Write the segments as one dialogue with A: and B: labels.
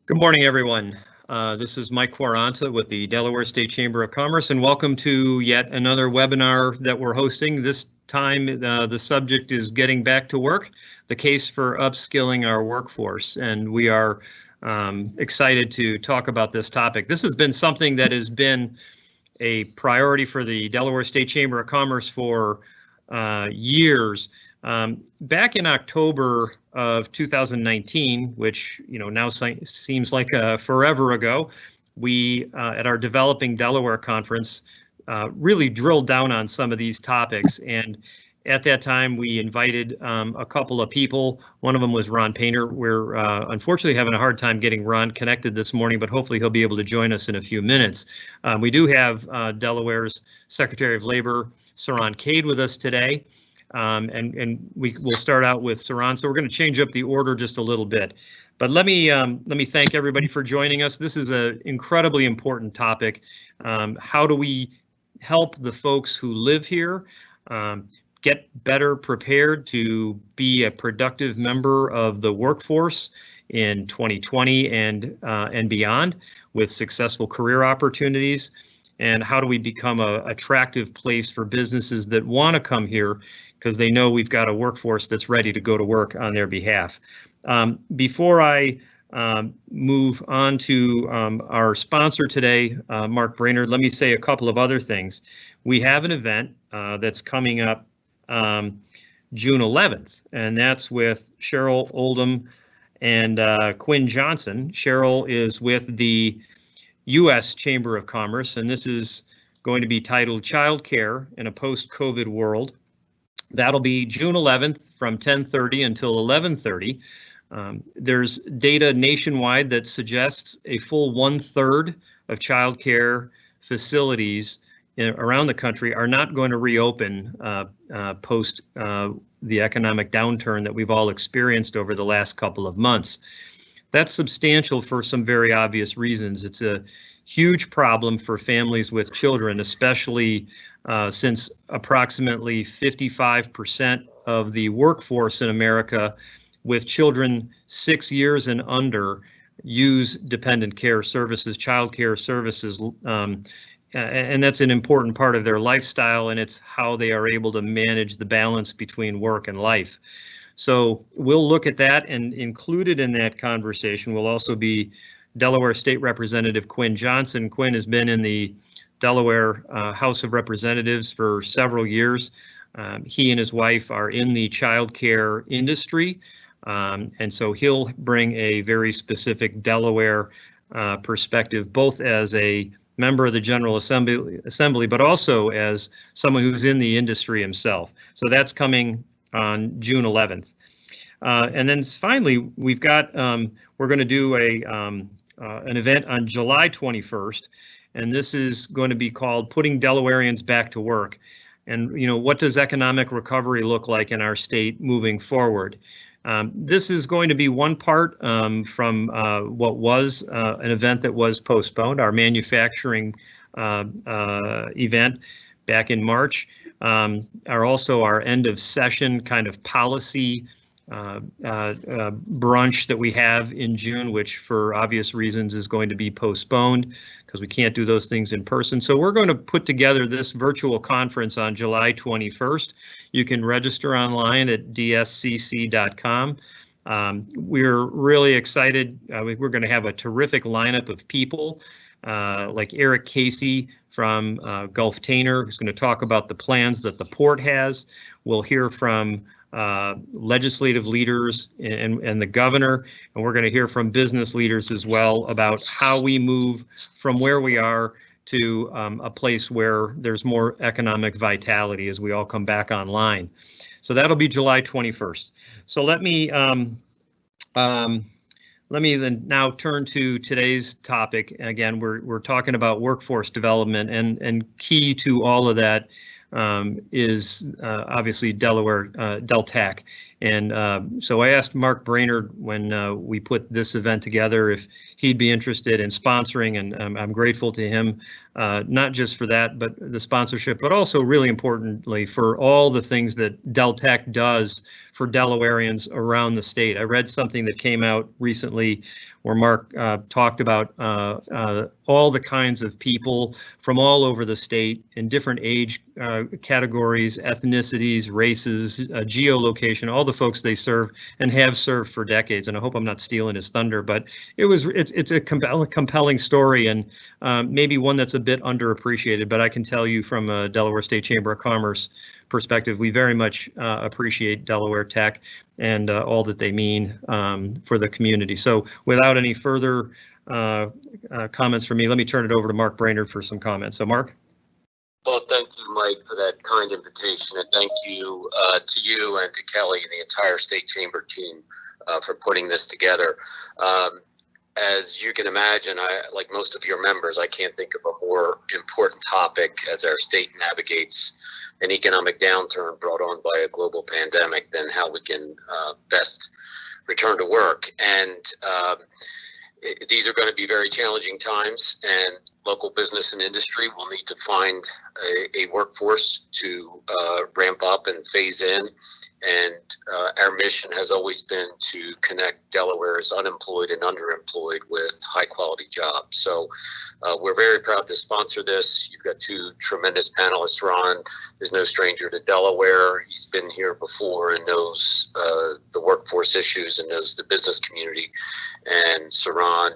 A: Good morning, everyone. This is Mike Quaranta with the Delaware State Chamber of Commerce, and welcome to yet another webinar that we're hosting. This time, the subject is getting back to work, the case for upskilling our workforce, and we are excited to talk about this topic. This has been something that has been a priority for the Delaware State Chamber of Commerce for years. Back in October of 2019, which now seems like forever ago, we at our Developing Delaware conference really drilled down on some of these topics. And at that time, we invited a couple of people. One of them was Ron Painter. We're unfortunately having a hard time getting Ron connected this morning, but hopefully he'll be able to join us in a few minutes. We do have Delaware's Secretary of Labor, Cerron Cade, with us today. And we'll start out with Cerron. So we're going to change up the order just a little bit. But let me thank everybody for joining us. This is an incredibly important topic. How do we help the folks who live here get better prepared to be a productive member of the workforce in 2020 and beyond with successful career opportunities? And how do we become an attractive place for businesses that want to come here because they know we've got a workforce that's ready to go to work on their behalf? Before I move on to our sponsor today, Mark Brainard, let me say a couple of other things. We have an event that's coming up June 11th, and that's with Cheryl Oldham and Quinn Johnson. Cheryl is with the U.S. Chamber of Commerce, and this is going to be titled Childcare in a Post-COVID World. That'll be June 11th from 10:30 until 11:30. There's data nationwide that suggests a full 1/3 of childcare facilities around the country are not going to reopen post the economic downturn that we've all experienced over the last couple of months. That's substantial for some very obvious reasons. It's a huge problem for families with children, especially since approximately 55% of the workforce in America with children 6 years and under use dependent care services, child care services, and that's an important part of their lifestyle, and it's how they are able to manage the balance between work and life. So we'll look at that, and included in that conversation will also be Delaware State Representative Quinn Johnson. Quinn has been in the Delaware House of Representatives for several years. He and his wife are in the child care industry, and so he'll bring a very specific Delaware perspective, both as a member of the General Assembly, but also as someone who's in the industry himself. So that's coming on June 11th. And then finally, we've got, we're going to do an event on July 21st, and this is going to be called Putting Delawareans Back to Work. And, what does economic recovery look like in our state moving forward? This is going to be one part from what was an event that was postponed, our manufacturing event back in March. Are also our end of session kind of policy brunch that we have in June, which for obvious reasons is going to be postponed because we can't do those things in person. So we're going to put together this virtual conference on July 21st. You can register online at dscc.com. We're really excited. We're going to have a terrific lineup of people. Like Eric Casey from Gulf Tainer, who's going to talk about the plans that the port has. We'll hear from legislative leaders and the governor, and we're going to hear from business leaders as well about how we move from where we are to a place where there's more economic vitality as we all come back online. So that'll be July 21st. So let me then now turn to today's topic. Again, we're talking about workforce development, and key to all of that is obviously Delaware, DelTAC. And so I asked Mark Brainard when we put this event together if he'd be interested in sponsoring, and I'm grateful to him, not just for that, but the sponsorship, but also really importantly for all the things that Deltech does for Delawareans around the state. I read something that came out recently where Mark talked about all the kinds of people from all over the state in different age categories, ethnicities, races, geolocation, all the folks they serve and have served for decades. And I hope I'm not stealing his thunder, but it's a compelling story, and maybe one that's a bit underappreciated. But I can tell you from a Delaware State Chamber of Commerce perspective, we very much appreciate Delaware Tech and all that they mean for the community. So without any further comments from me, let me turn it over to Mark Brainard for some comments. So Mark.
B: Well, thank you, Mike, for that kind invitation, and thank you to you and to Kelly and the entire State Chamber team for putting this together. As you can imagine, like most of your members, I can't think of a more important topic as our state navigates an economic downturn brought on by a global pandemic than how we can best return to work. And these are going to be very challenging times, and local business and industry will need to find a workforce to ramp up and phase in. And our mission has always been to connect Delaware's unemployed and underemployed with high quality jobs. So we're very proud to sponsor this. You've got two tremendous panelists. Ron is no stranger to Delaware. He's been here before and knows the workforce issues and knows the business community. And Cerron,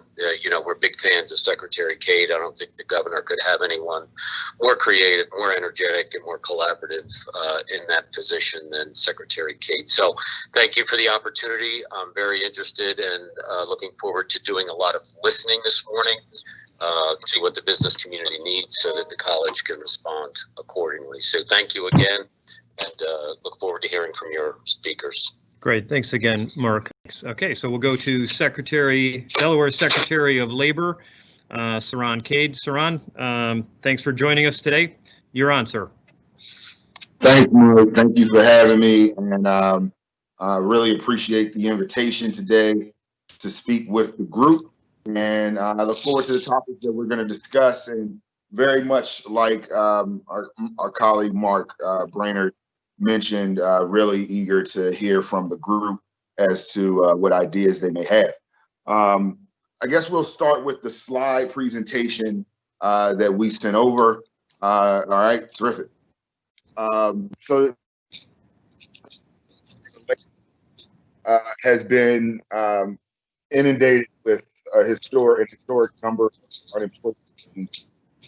B: we're big fans of Secretary Cade. I don't think the governor could have anyone more creative, more energetic, and more collaborative in that position than Secretary Cade. So thank you for the opportunity. I'm very interested and looking forward to doing a lot of listening this morning, see what the business community needs so that the college can respond accordingly. So thank you again, and look forward to hearing from your speakers.
A: Great. Thanks again, Mark. Okay, so we'll go to Delaware Secretary of Labor, Cerron Cade. Cerron, thanks for joining us today. You're on, sir.
C: Thanks, Mike. Thank you for having me, and I really appreciate the invitation today to speak with the group. And I look forward to the topics that we're going to discuss. And very much like our colleague Mark Brainard mentioned, really eager to hear from the group as to what ideas they may have. I guess we'll start with the slide presentation that we sent over. All right, terrific. So has been inundated with a historic number of unemployed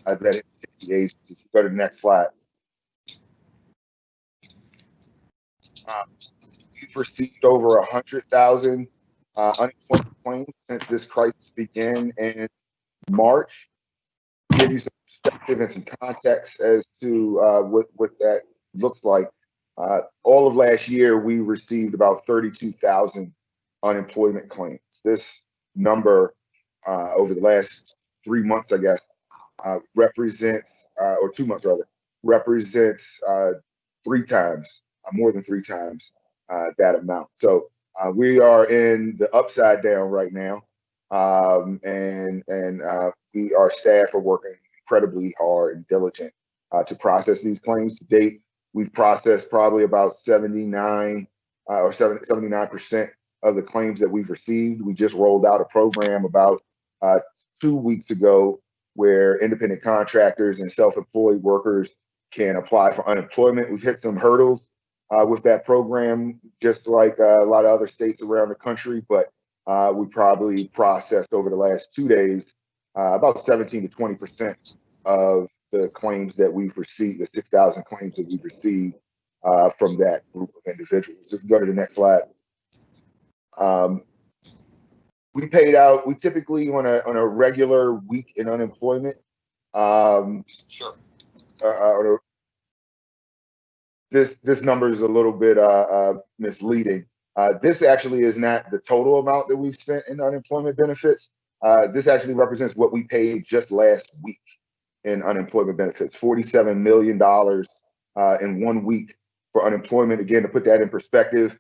C: that hit the agencies. Go to the next slide. We've received over 100,000 unemployment claims since this crisis began in March. Give you some perspective and some context as to what that looks like. All of last year, we received about 32,000 unemployment claims. This number over the last 3 months, I guess, represents, or 2 months rather, represents more than three times that amount. So we are in the upside down right now, and our staff are working incredibly hard and diligent to process these claims. To date, we've processed probably about 79% of the claims that we've received. We just rolled out a program about 2 weeks ago where independent contractors and self-employed workers can apply for unemployment. We've hit some hurdles with that program, just like a lot of other states around the country, but we probably processed over the last 2 days about 17 to 20% of the claims that we've received, the 6,000 claims that we've received from that group of individuals. So if you go to the next slide. We paid out, we typically on a regular week in unemployment.
B: Sure.
C: This number is a little bit misleading. This actually is not the total amount that we've spent in unemployment benefits. This actually represents what we paid just last week in unemployment benefits, $47 million in 1 week for unemployment. Again, to put that in perspective,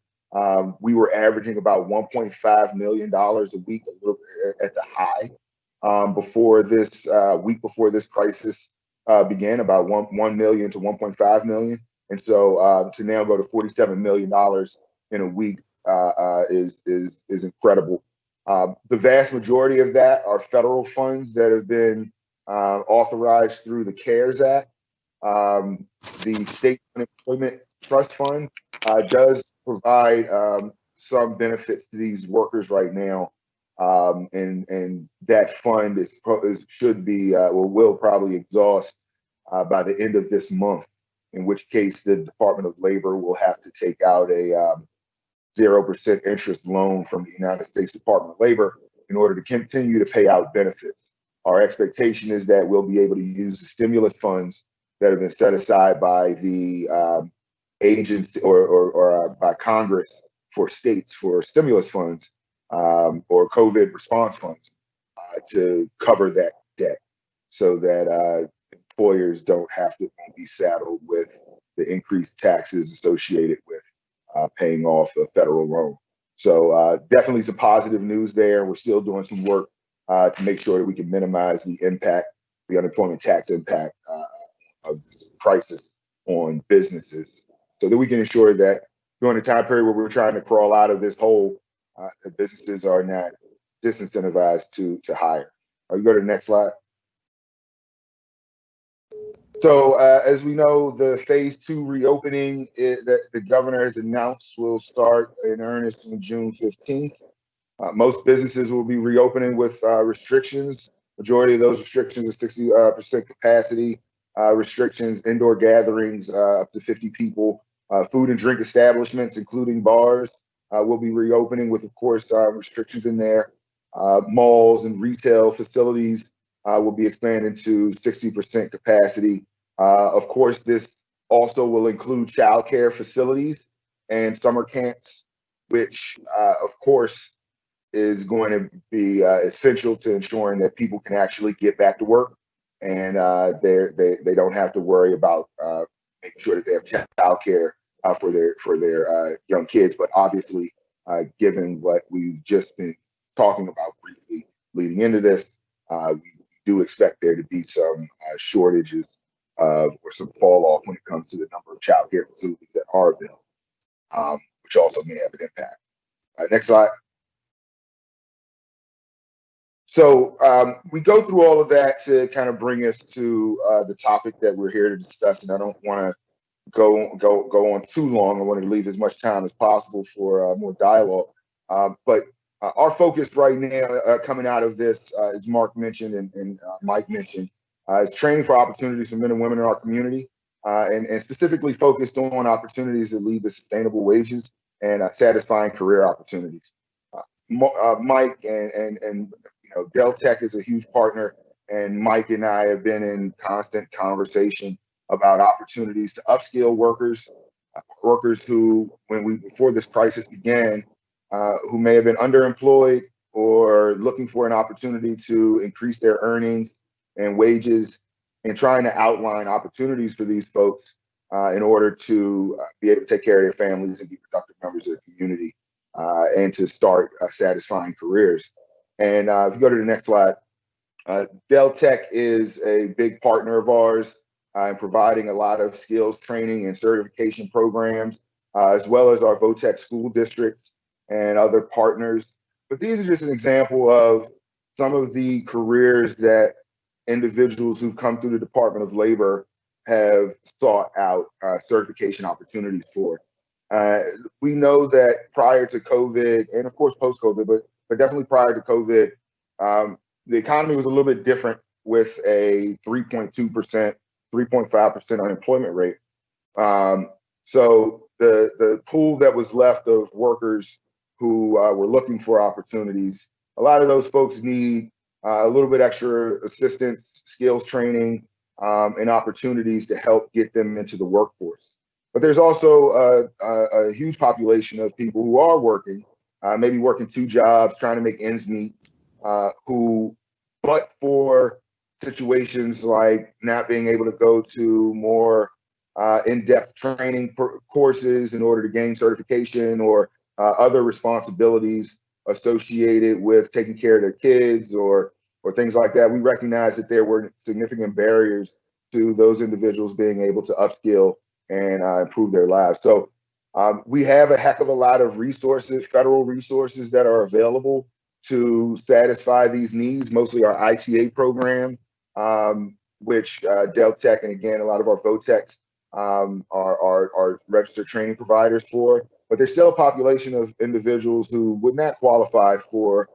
C: We were averaging about $1.5 million a week, a little at the high, before this week before this crisis began, about 1 million to 1.5 million. And so to now go to $47 million in a week is incredible. The vast majority of that are federal funds that have been authorized through the CARES Act. The State Unemployment Trust Fund does provide some benefits to these workers right now, and that fund will probably exhaust by the end of this month, in which case the Department of Labor will have to take out a 0% interest loan from the United States Department of Labor in order to continue to pay out benefits. Our expectation is that we'll be able to use the stimulus funds that have been set aside by the agency or by Congress for states for stimulus funds or COVID response funds to cover that debt, so that employers don't have to be saddled with the increased taxes associated with paying off a federal loan. So definitely some positive news there. We're still doing some work to make sure that we can minimize the impact, the unemployment tax impact of this crisis on businesses, so that we can ensure that during the time period where we're trying to crawl out of this hole, the businesses are not disincentivized to hire. You go to the next slide. So as we know, the phase 2 reopening that the governor has announced will start in earnest on June 15th. Most businesses will be reopening with restrictions. Majority of those restrictions are 60% capacity restrictions, indoor gatherings up to 50 people, food and drink establishments, including bars, will be reopening with, of course, restrictions in there. Malls and retail facilities will be expanded to 60% capacity. Of course, this also will include childcare facilities and summer camps, which, of course, is going to be essential to ensuring that people can actually get back to work, and they don't have to worry about making sure that they have childcare for their young kids. But obviously, given what we've just been talking about briefly leading into this, we do expect there to be some shortages or some fall off when it comes to the number of childcare facilities that are available, which also may have an impact. Next slide. So we go through all of that to kind of bring us to the topic that we're here to discuss, and I don't want to go on too long. I want to leave as much time as possible for more dialogue. But our focus right now, coming out of this, as Mark mentioned and Mike mentioned, is training for opportunities for men and women in our community, and specifically focused on opportunities that lead to sustainable wages and satisfying career opportunities. Mike and Dell Tech is a huge partner, and Mike and I have been in constant conversation about opportunities to upskill workers who, before this crisis began, who may have been underemployed or looking for an opportunity to increase their earnings and wages, and trying to outline opportunities for these folks in order to be able to take care of their families and be productive members of the community, and to start satisfying careers. And if you go to the next slide, Dell Tech is a big partner of ours in providing a lot of skills training and certification programs, as well as our VOTEC school districts and other partners. But these are just an example of some of the careers that individuals who've come through the Department of Labor have sought out certification opportunities for. We know that prior to COVID, and of course post-COVID, but definitely prior to COVID, the economy was a little bit different with a 3.2%, 3.5% unemployment rate. So the pool that was left of workers who were looking for opportunities, a lot of those folks need a little bit extra assistance, skills training, and opportunities to help get them into the workforce. But there's also a huge population of people who are working, maybe working 2 jobs, trying to make ends meet, who, but for situations like not being able to go to more in-depth training courses in order to gain certification, or other responsibilities associated with taking care of their kids or things like that, we recognize that there were significant barriers to those individuals being able to upskill and improve their lives. So we have a heck of a lot of resources, federal resources that are available to satisfy these needs, mostly our ITA program, which Deltech and again, a lot of our VOTECs are registered training providers for. But there's still a population of individuals who would not qualify for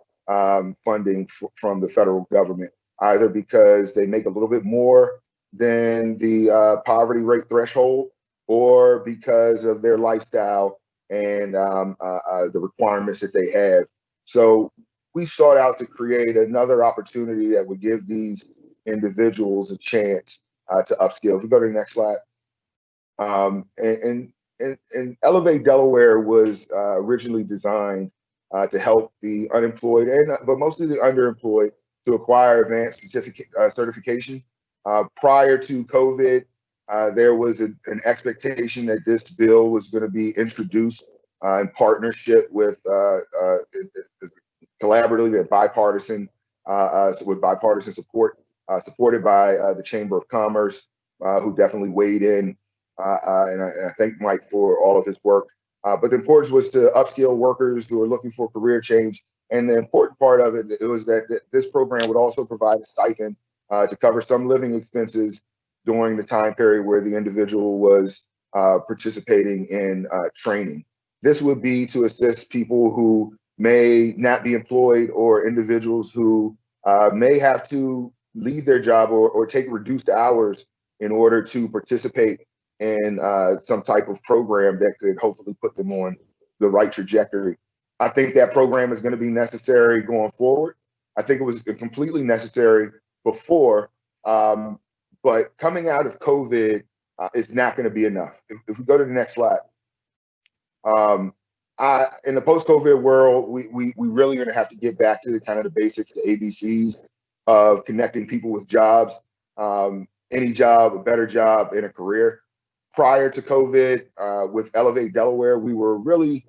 C: funding from the federal government, either because they make a little bit more than the poverty rate threshold, or because of their lifestyle and the requirements that they have. So we sought out to create another opportunity that would give these individuals a chance to upskill. If we go to the next slide. And Elevate Delaware was originally designed to help the unemployed but mostly the underemployed to acquire advanced certification. Prior to COVID, there was an expectation that this bill was going to be introduced in partnership with collaboratively and bipartisan with bipartisan support, supported by the Chamber of Commerce, who definitely weighed in. And I thank Mike for all of his work. But the importance was to upskill workers who are looking for career change. And the important part of it was that this program would also provide a stipend to cover some living expenses during the time period where the individual was participating in training. This would be to assist people who may not be employed or individuals who may have to leave their job or take reduced hours in order to participate in some type of program that could hopefully put them on the right trajectory. I think that program is going to be necessary going forward. I think it was completely necessary before, but coming out of COVID is not going to be enough. If we go to the next slide. In the post-COVID world, we really are going to have to get back to the kind of the basics, the ABCs of connecting people with jobs, any job, a better job, and a career. Prior to COVID, with Elevate Delaware, we were really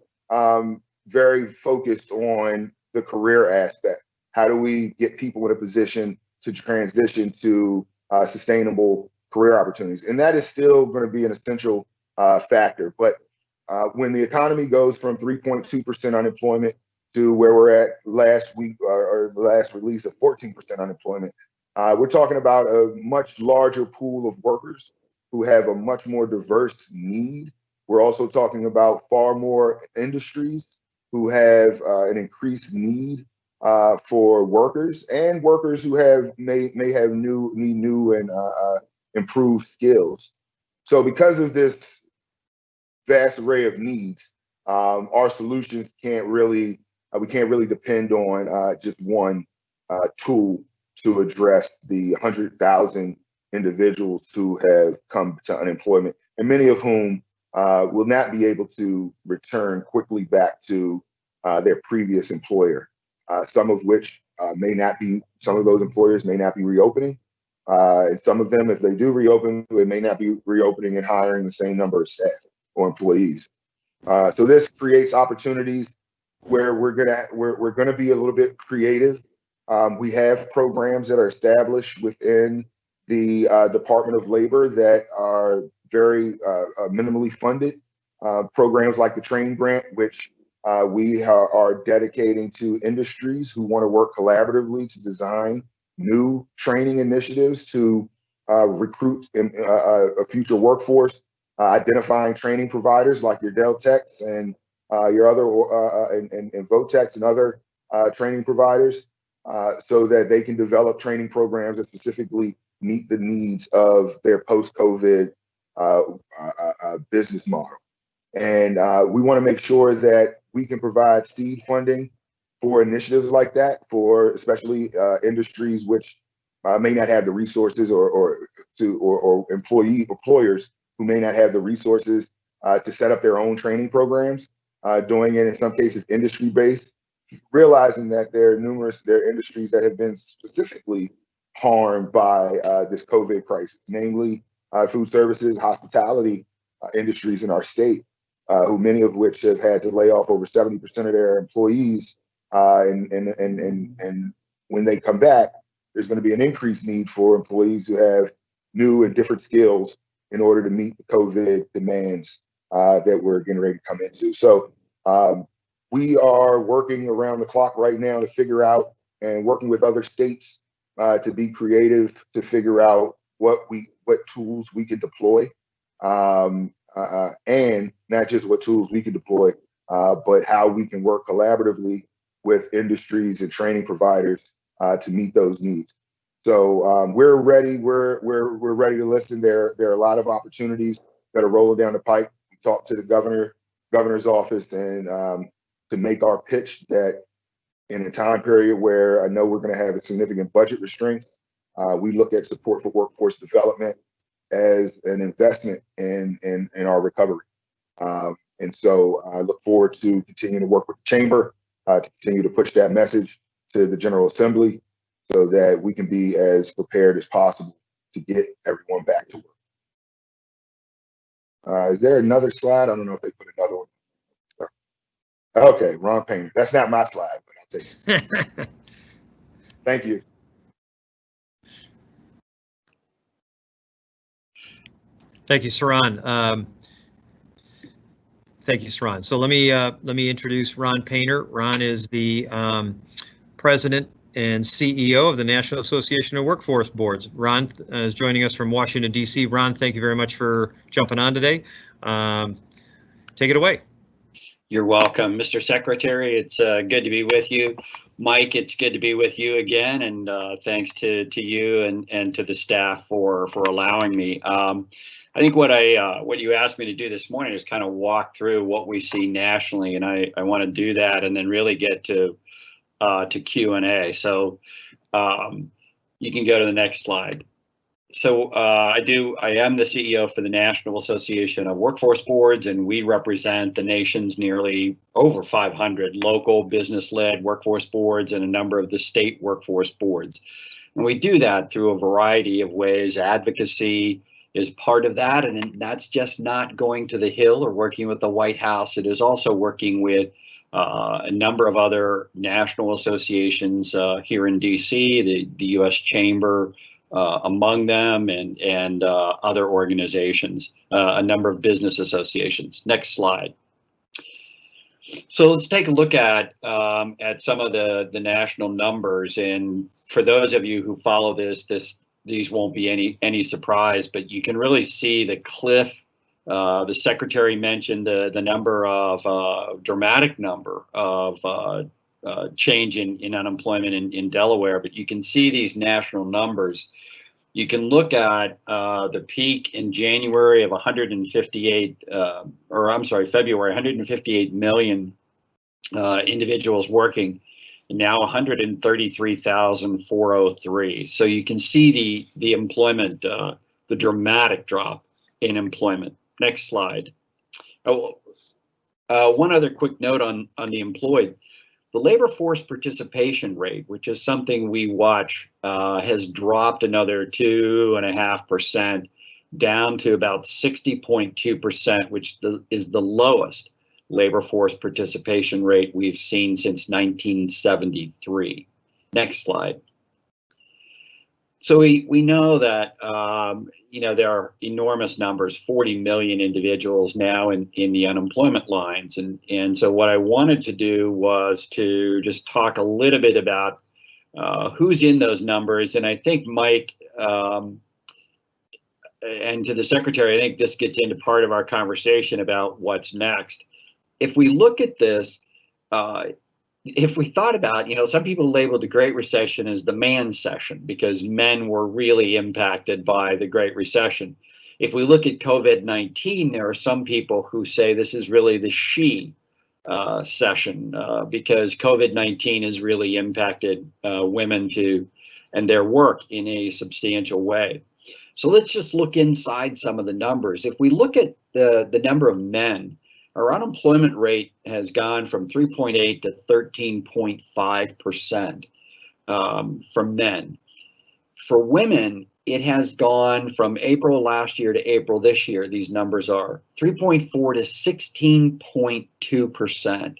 C: very focused on the career aspect. How do we get people in a position to transition to sustainable career opportunities? And that is still going to be an essential factor. But when the economy goes from 3.2% unemployment to where we're at last week or the last release of 14% unemployment, we're talking about a much larger pool of workers who have a much more diverse need. We're also talking about far more industries who have an increased need for workers, and workers who may have new and improved skills. So because of this vast array of needs, our solutions can't really depend on just one tool to address the 100,000 individuals who have come to unemployment, and many of whom will not be able to return quickly back to their previous employer. Some of those employers may not be reopening. And some of them, if they do reopen, they may not be reopening and hiring the same number of staff or employees. So this creates opportunities where we're gonna be a little bit creative. We have programs that are established within the Department of Labor that are very minimally funded. Programs like the Train Grant, which we are dedicating to industries who want to work collaboratively to design new training initiatives to recruit a future workforce, identifying training providers like your Deltechs and your other and VOTECs and other training providers, so that they can develop training programs that specifically meet the needs of their post-COVID business model. And we want to make sure that we can provide seed funding for initiatives like that, for especially industries which may not have the resources, or employers who may not have the resources to set up their own training programs, doing it in some cases industry-based, realizing that there are industries that have been specifically harmed by this COVID crisis, namely food services, hospitality industries in our state. who many of which have had to lay off over 70% of their employees. And when they come back, there's going to be an increased need for employees who have new and different skills in order to meet the COVID demands that we're getting ready to come into. So we are working around the clock right now to figure out, and working with other states to be creative, to figure out what tools we can deploy, and not just what tools we can deploy, but how we can work collaboratively with industries and training providers to meet those needs. So we're ready. We're ready to listen. There are a lot of opportunities that are rolling down the pipe. We talked to the governor's office, and to make our pitch that in a time period where I know we're going to have a significant budget restraints, we look at support for workforce development as an investment in our recovery. And so I look forward to continuing to work with the chamber to continue to push that message to the General Assembly so that we can be as prepared as possible to get everyone back to work. Is there another slide? I don't know if they put another one. Okay, Ron Painter. That's not my slide, but I'll take it. Thank you.
A: Thank you, Cerron. Thank you, Cerron. So let me introduce Ron Painter. Ron is the president and CEO of the National Association of Workforce Boards. Ron is joining us from Washington, D.C. Ron, thank you very much for jumping on today. Take it away.
D: You're welcome, Mr. Secretary. It's good to be with you. Mike, it's good to be with you again, and thanks to you and to the staff for allowing me. I think what you asked me to do this morning is kind of walk through what we see nationally, and I want to do that and then really get to Q&A. So you can go to the next slide. So I am the CEO for the National Association of Workforce Boards, and we represent the nation's nearly over 500 local business-led workforce boards and a number of the state workforce boards. And we do that through a variety of ways. Advocacy is part of that, and that's just not going to the Hill or working with the White House. It is also working with a number of other national associations here in DC, the U.S. Chamber among them, and other organizations, a number of business associations. Next slide. So let's take a look at some of the national numbers. And for those of you who follow these won't be any surprise, but you can really see the cliff. The secretary mentioned the number of dramatic number of change in unemployment in Delaware, but you can see these national numbers. You can look at the peak in January of February, 158 million individuals working, and now 133,403. So you can see the employment, the dramatic drop in employment. Next slide. Oh, one other quick note on the employed. The labor force participation rate, which is something we watch, has dropped another 2.5% down to about 60.2%, which is the lowest labor force participation rate we've seen since 1973. Next slide. So we know that there are enormous numbers, 40 million individuals now in the unemployment lines, and so what I wanted to do was to just talk a little bit about who's in those numbers. And I think Mike and to the secretary, I think this gets into part of our conversation about what's next. If we look at this, if we thought about, some people labeled the Great Recession as the man session because men were really impacted by the Great Recession. If we look at COVID-19, there are some people who say this is really the she session because COVID-19 has really impacted women and their work in a substantial way. So let's just look inside some of the numbers. If we look at the number of men, our unemployment rate has gone from 3.8 to 13.5% for men. For women, it has gone from April last year to April this year. These numbers are 3.4 to 16.2%.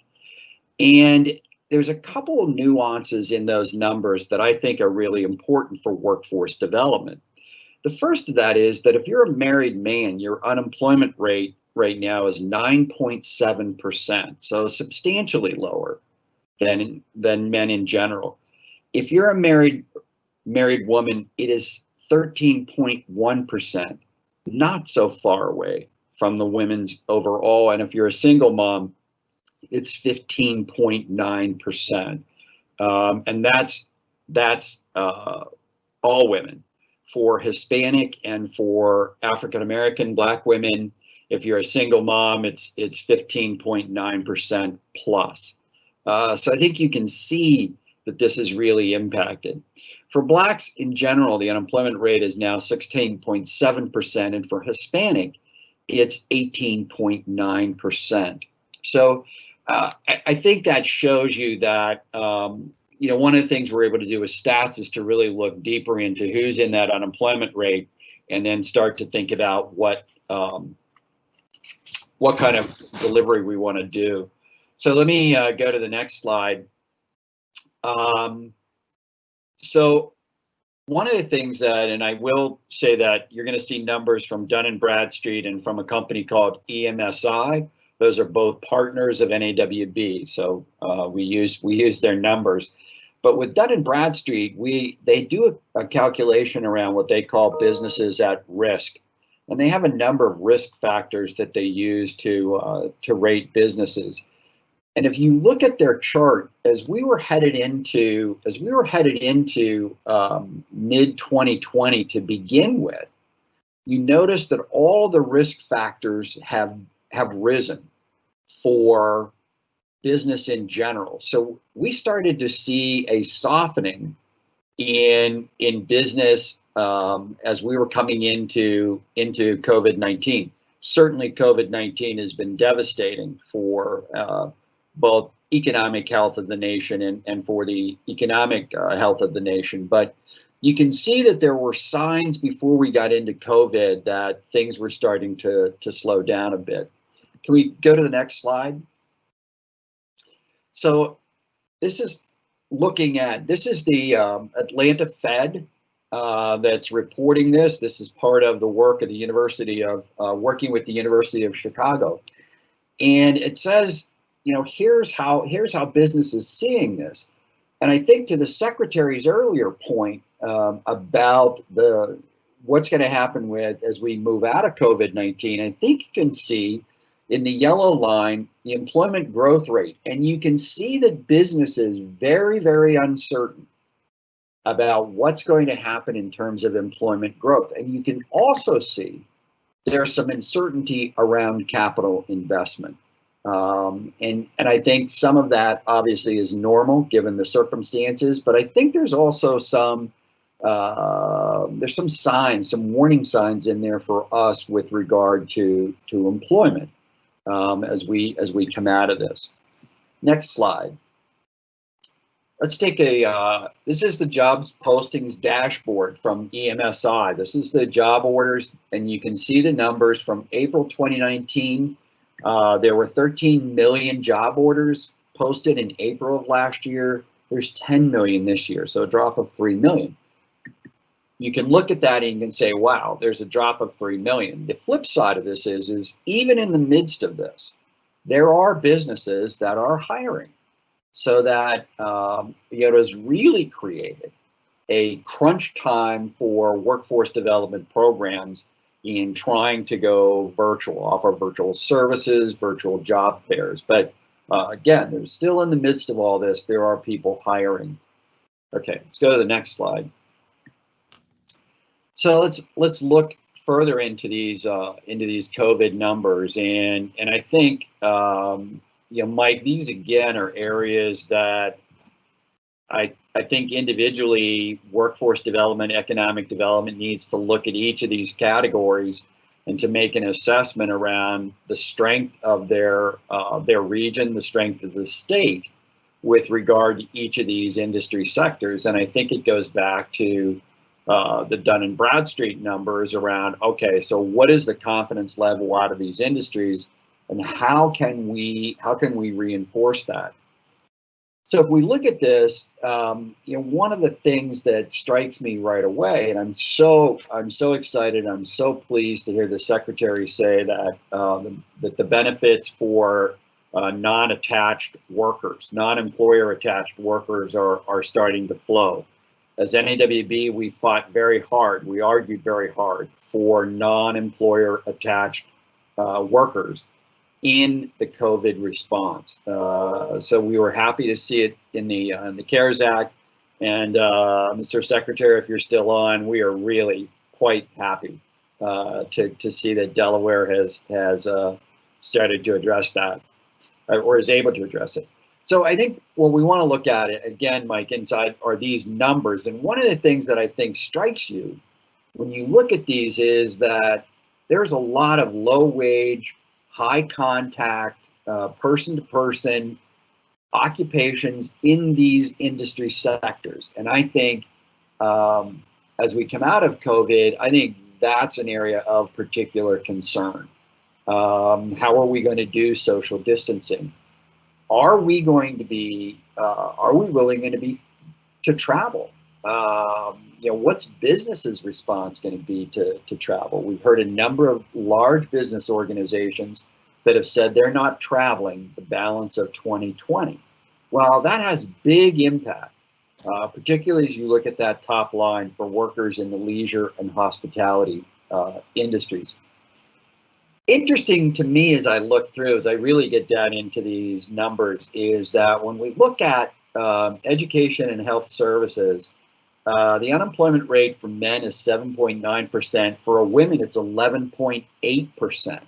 D: And there's a couple of nuances in those numbers that I think are really important for workforce development. The first of that is that if you're a married man, your unemployment rate right now is 9.7%, so substantially lower than men in general. If you're a married woman, it is 13.1%, not so far away from the women's overall. And if you're a single mom, it's 15.9%, and that's all women. For Hispanic and for African American, Black women, if you're a single mom, it's 15.9% plus. So I think you can see that this is really impacted. For Blacks in general, the unemployment rate is now 16.7%, and for Hispanic, it's 18.9%. So I think that shows you that one of the things we're able to do with stats is to really look deeper into who's in that unemployment rate, and then start to think about what kind of delivery we want to do. So let me go to the next slide. So one of the things that, and I will say that you're going to see numbers from Dun & Bradstreet and from a company called EMSI. Those are both partners of NAWB, so we use their numbers. But with Dun & Bradstreet, they do a calculation around what they call businesses at risk, and they have a number of risk factors that they use to rate businesses. And if you look at their chart, as we were headed into mid 2020 to begin with, you notice that all the risk factors have risen for business in general. So we started to see a softening in business as we were coming into COVID-19. Certainly, COVID-19 has been devastating for both economic health of the nation and for the economic health of the nation. But you can see that there were signs before we got into COVID that things were starting to slow down a bit. Can we go to the next slide? So this is the Atlanta Fed that's reporting this. This is part of the work of the University of working with the University of Chicago, and it says, here's how business is seeing this. And I think to the secretary's earlier point about what's going to happen as we move out of COVID-19, I think you can see in the yellow line the employment growth rate, and you can see that business is very, very uncertain about what's going to happen in terms of employment growth. And you can also see there's some uncertainty around capital investment. And I think some of that obviously is normal given the circumstances, but I think there's also some signs, some warning signs in there for us with regard to employment as we come out of this. Next slide. Let's take this is the jobs postings dashboard from EMSI. This is the job orders, and you can see the numbers from April 2019. There were 13 million job orders posted in April of last year. There's 10 million this year, so a drop of 3 million. You can look at that and you can say, wow, there's a drop of 3 million. The flip side of this is even in the midst of this, there are businesses that are hiring. So that it has really created a crunch time for workforce development programs in trying to go virtual, offer virtual services, virtual job fairs. But again, there's still in the midst of all this, there are people hiring. Okay, let's go to the next slide. So let's look further into these COVID numbers, and I think Mike, these again are areas that I think individually workforce development, economic development needs to look at each of these categories and to make an assessment around the strength of their region, the strength of the state with regard to each of these industry sectors. And I think it goes back to the Dun and Bradstreet numbers around, okay, so what is the confidence level out of these industries, and how can we reinforce that? So if we look at this, one of the things that strikes me right away, and I'm so excited, I'm so pleased to hear the secretary say that that the benefits for non-attached workers, non-employer attached workers are starting to flow. As NAWB, we fought very hard, we argued very hard for non-employer attached workers in the COVID response. So we were happy to see it in the CARES Act. And Mr. Secretary, if you're still on, we are really quite happy to see that Delaware has started to address that, or is able to address it. So I think what we want to look at it again, Mike, inside are these numbers. And one of the things that I think strikes you when you look at these is that there's a lot of low wage, high contact, person-to-person occupations in these industry sectors. And I think as we come out of COVID, I think that's an area of particular concern. How are we going to do social distancing? Are we going to be, are we willing going to be to travel? What's business's response going to be to travel? We've heard a number of large business organizations that have said they're not traveling the balance of 2020. Well, that has big impact, particularly as you look at that top line for workers in the leisure and hospitality industries. Interesting to me as I look through, as I really get down into these numbers, is that when we look at education and health services, the unemployment rate for men is 7.9%. For women, it's 11.8%.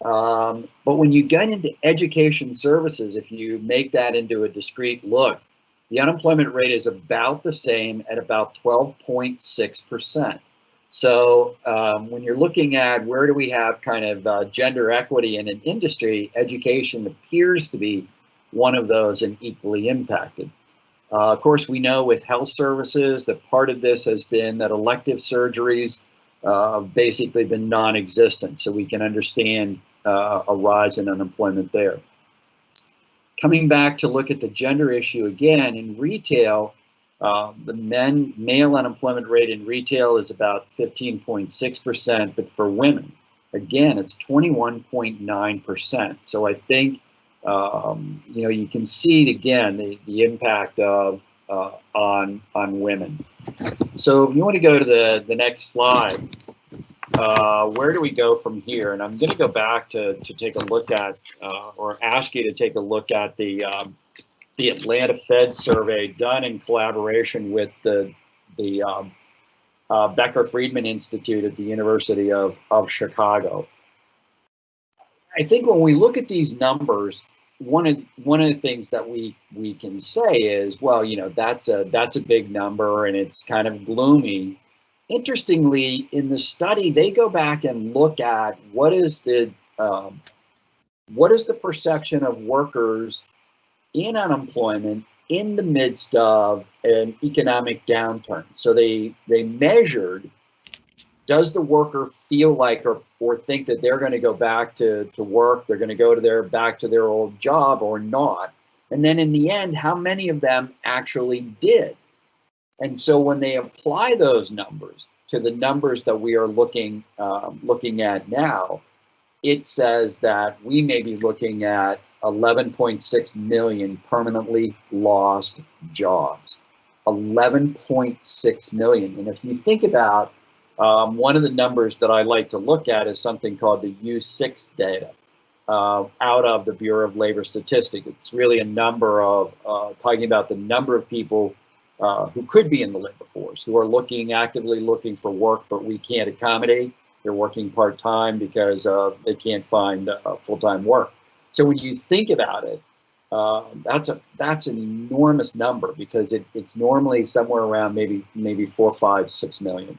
D: But when you get into education services, if you make that into a discrete look, the unemployment rate is about the same at about 12.6%. So when you're looking at where do we have kind of gender equity in an industry, education appears to be one of those and equally impacted. Of course, we know with health services that part of this has been that elective surgeries have basically been non-existent, so we can understand a rise in unemployment there. Coming back to look at the gender issue again, in retail, the male unemployment rate in retail is about 15.6%, but for women, again, it's 21.9%. So I think you can see again the impact of on women. So if you want to go to the next slide, where do we go from here? And I'm going to go back to take a look at or ask you to take a look at the Atlanta Fed survey done in collaboration with the Becker-Friedman Institute at the University of Chicago. I think when we look at these numbers, one of the things that we can say is, well, that's a big number and it's kind of gloomy. Interestingly, in the study, they go back and look at what is the perception of workers in unemployment in the midst of an economic downturn. So they measured, does the worker feel like or think that they're going to go back to work, they're going to go back to their old job or not? And then in the end, how many of them actually did? And so when they apply those numbers to the numbers that we are looking at now, it says that we may be looking at 11.6 million permanently lost jobs. 11.6 million. And if you think about one of the numbers that I like to look at is something called the U6 data out of the Bureau of Labor Statistics. It's really a number of talking about the number of people who could be in the labor force, who are actively looking for work, but we can't accommodate. They're working part-time because they can't find full-time work. So when you think about it, that's an enormous number because it's normally somewhere around maybe 4, 5, 6 million.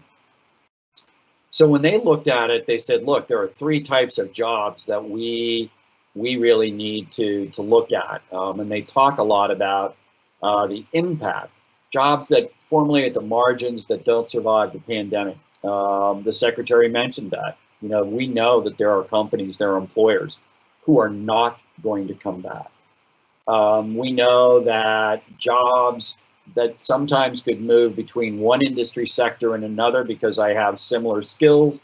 D: So when they looked at it, they said, look, there are 3 types of jobs that we really need to look at, and they talk a lot about the impact. Jobs that formerly at the margins that don't survive the pandemic. The secretary mentioned that. You know, we know that there are companies, there are employers who are not going to come back. We know that jobs that sometimes could move between one industry sector and another because I have similar skills,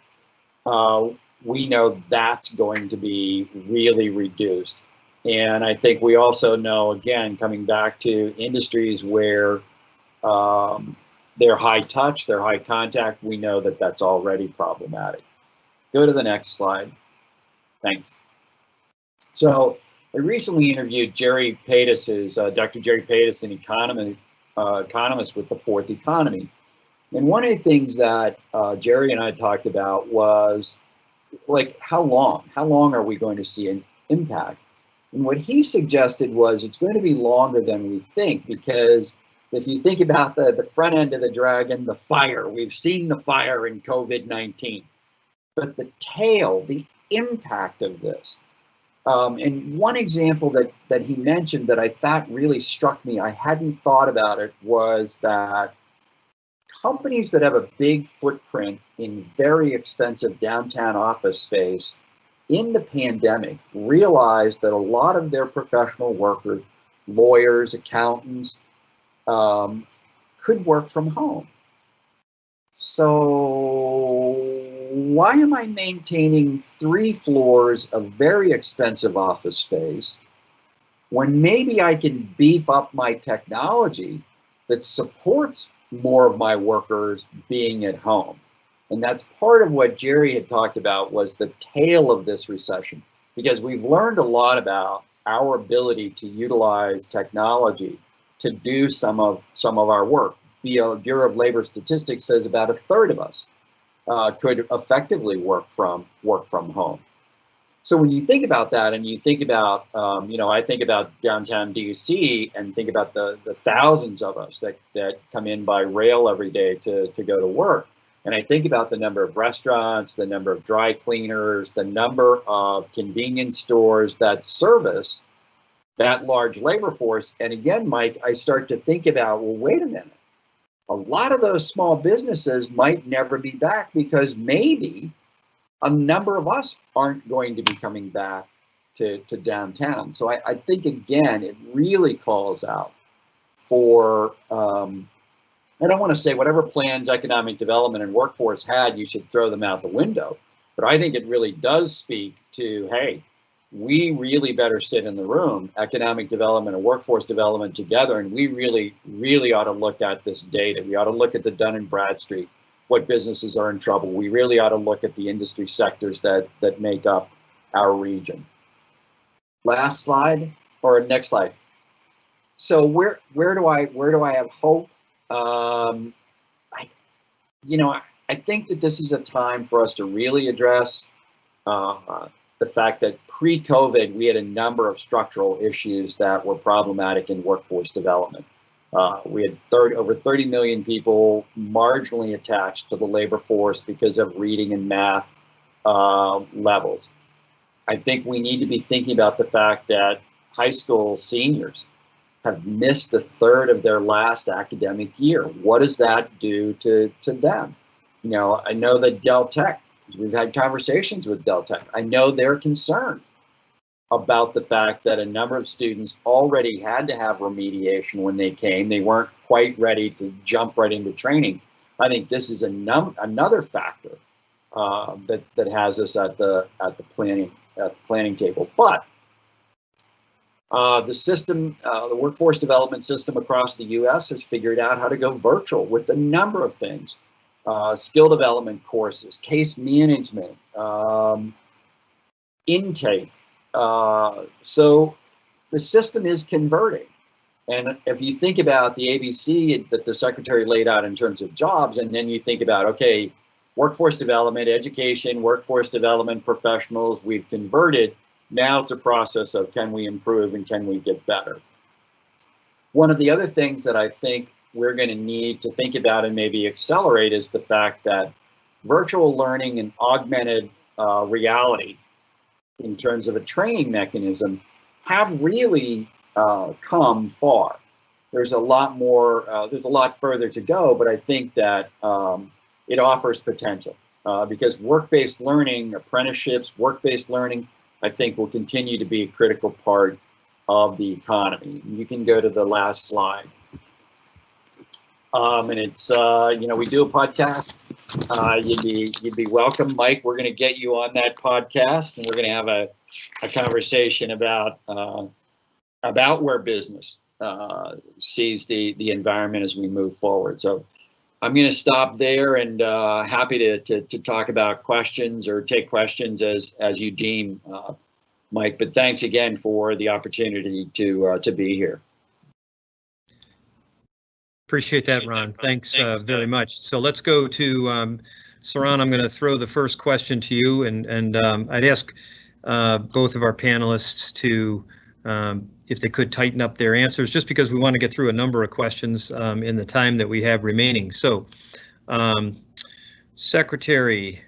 D: we know that's going to be really reduced. And I think we also know, again, coming back to industries where they're high touch, they're high contact, we know that that's already problematic. Go to the next slide. Thanks. So I recently interviewed Jerry Paitis, who's Dr. Jerry Paitis, an economist with the Fourth Economy. And one of the things that Jerry and I talked about was, like, how long are we going to see an impact? And what he suggested was it's going to be longer than we think, because if you think about the front end of the dragon, the fire, we've seen the fire in COVID-19, but the tail, the impact of this. And one example that he mentioned that I thought really struck me, I hadn't thought about it, was that companies that have a big footprint in very expensive downtown office space in the pandemic realized that a lot of their professional workers, lawyers, accountants, could work from home. So why am I maintaining 3 floors of very expensive office space when maybe I can beef up my technology that supports more of my workers being at home? And that's part of what Jerry had talked about, was the tail of this recession, because we've learned a lot about our ability to utilize technology to do some of our work. The Bureau of Labor Statistics says about 1/3 of us could effectively work from home. So when you think about that, and you think about, you know, I think about downtown DC and think about the thousands of us that come in by rail every day to go to work. And I think about the number of restaurants, the number of dry cleaners, the number of convenience stores that service that large labor force. And again, Mike, I start to think about, well, wait a minute. A lot of those small businesses might never be back because maybe a number of us aren't going to be coming back to downtown. So I think, again, it really calls out for, I don't want to say whatever plans economic development and workforce had, you should throw them out the window. But I think it really does speak to, hey, we really better sit in the room, economic development and workforce development together, and we really, really ought to look at this data. We ought to look at the Dun & Bradstreet, what businesses are in trouble. We really ought to look at the industry sectors that make up our region. Last slide, or next slide. So where do I have hope? I think that this is a time for us to really address the fact that pre-COVID, we had a number of structural issues that were problematic in workforce development. We had over 30 million people marginally attached to the labor force because of reading and math levels. I think we need to be thinking about the fact that high school seniors have missed 1/3 of their last academic year. What does that do to them? You know, I know that Del Tech, we've had conversations with Del Tech, I know they're concerned about the fact that a number of students already had to have remediation when they came. They weren't quite ready to jump right into training. I think this is another factor that has us at the planning table. But the system, the workforce development system across the U.S. has figured out how to go virtual with a number of things. Skill development courses, case management, intake. So the system is converting. And if you think about the ABC that the secretary laid out in terms of jobs, and then you think about, okay, workforce development, education, workforce development professionals, we've converted. Now it's a process of, can we improve and can we get better? One of the other things that I think we're going to need to think about and maybe accelerate is the fact that virtual learning and augmented reality in terms of a training mechanism have really come far. there's a lot more, there's a lot further to go, but I think that it offers potential because work-based learning, apprenticeships, work-based learning, I think will continue to be a critical part of the economy. You can go to the last slide. And it's, we do a podcast. You'd be welcome, Mike. We're going to get you on that podcast, and we're going to have a conversation about where business sees the environment as we move forward. So I'm going to stop there, and happy to talk about questions or take questions as you deem, Mike. But thanks again for the opportunity to be here.
A: Appreciate that, Ron. Thanks very much. So let's go to Cerron. I'm going to throw the first question to you, and I'd ask both of our panelists to, if they could tighten up their answers, just because we want to get through a number of questions in the time that we have remaining. So, Secretary,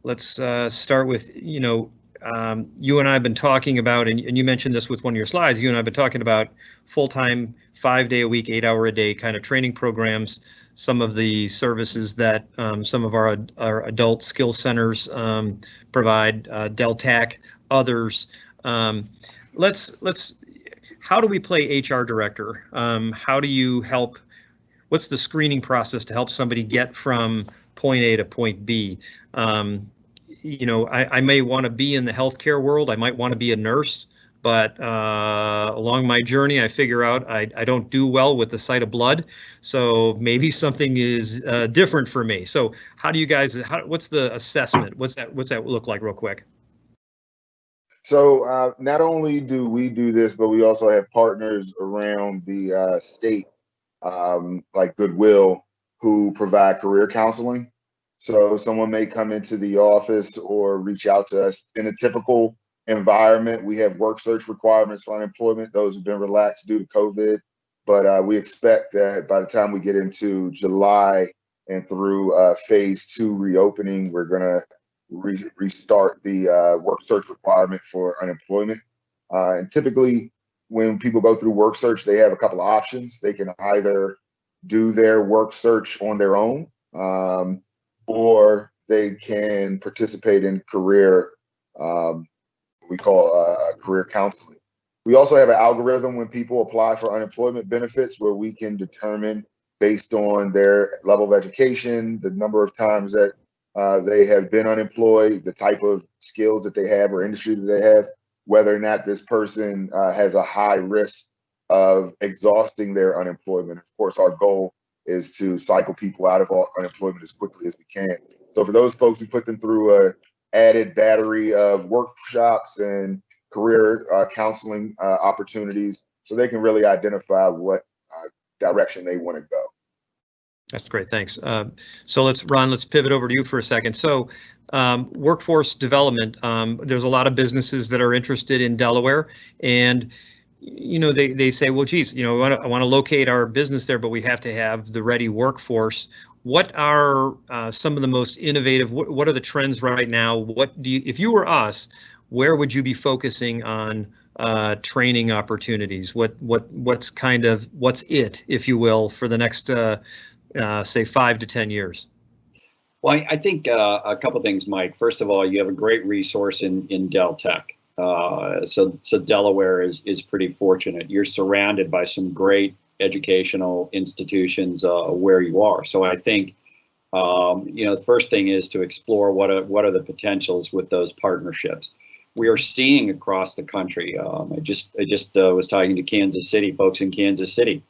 A: let's start with, you and I have been talking about, and you mentioned this with one of your slides, you and I have been talking about full-time, 5-day-a-week, 8-hour-a-day kind of training programs, some of the services that some of our adult skill centers provide, Deltac, others. How do we play HR director? How do you help? What's the screening process to help somebody get from point A to point B? I may want to be in the healthcare world. I might want to be a nurse, but along my journey, I figure out I don't do well with the sight of blood. So maybe something is different for me. So how do you guys? What's the assessment? What's that look like, real quick?
C: So not only do we do this, but we also have partners around the state, like Goodwill, who provide career counseling. So someone may come into the office or reach out to us. In a typical environment, we have work search requirements for unemployment. Those have been relaxed due to COVID, but we expect that by the time we get into July and through phase 2 reopening, we're going to restart the work search requirement for unemployment. And typically, when people go through work search, they have a couple of options. They can either do their work search on their own, or they can participate in career, we call career counseling. We also have an algorithm when people apply for unemployment benefits where we can determine, based on their level of education, the number of times that they have been unemployed, the type of skills that they have or industry that they have, whether or not this person has a high risk of exhausting their unemployment. Of course, our goal is to cycle people out of unemployment as quickly as we can. So for those folks, we put them through a added battery of workshops and career counseling opportunities so they can really identify what direction they want to go.
A: That's great, thanks. So Ron, let's pivot over to you for a second. So workforce development, there's a lot of businesses that are interested in Delaware, and they say, well, geez, I want to locate our business there, but we have to have the ready workforce. What are some of the most innovative? What are the trends right now? If you were us, where would you be focusing on training opportunities? What's it, if you will, for the next say 5 to 10 years?
D: Well, I think a couple things, Mike. First of all, you have a great resource in Deltec. So Delaware is pretty fortunate. You're surrounded by some great educational institutions where you are. So I think the first thing is to explore what are the potentials with those partnerships. We are seeing across the country. I just was talking to Kansas City folks in Kansas City.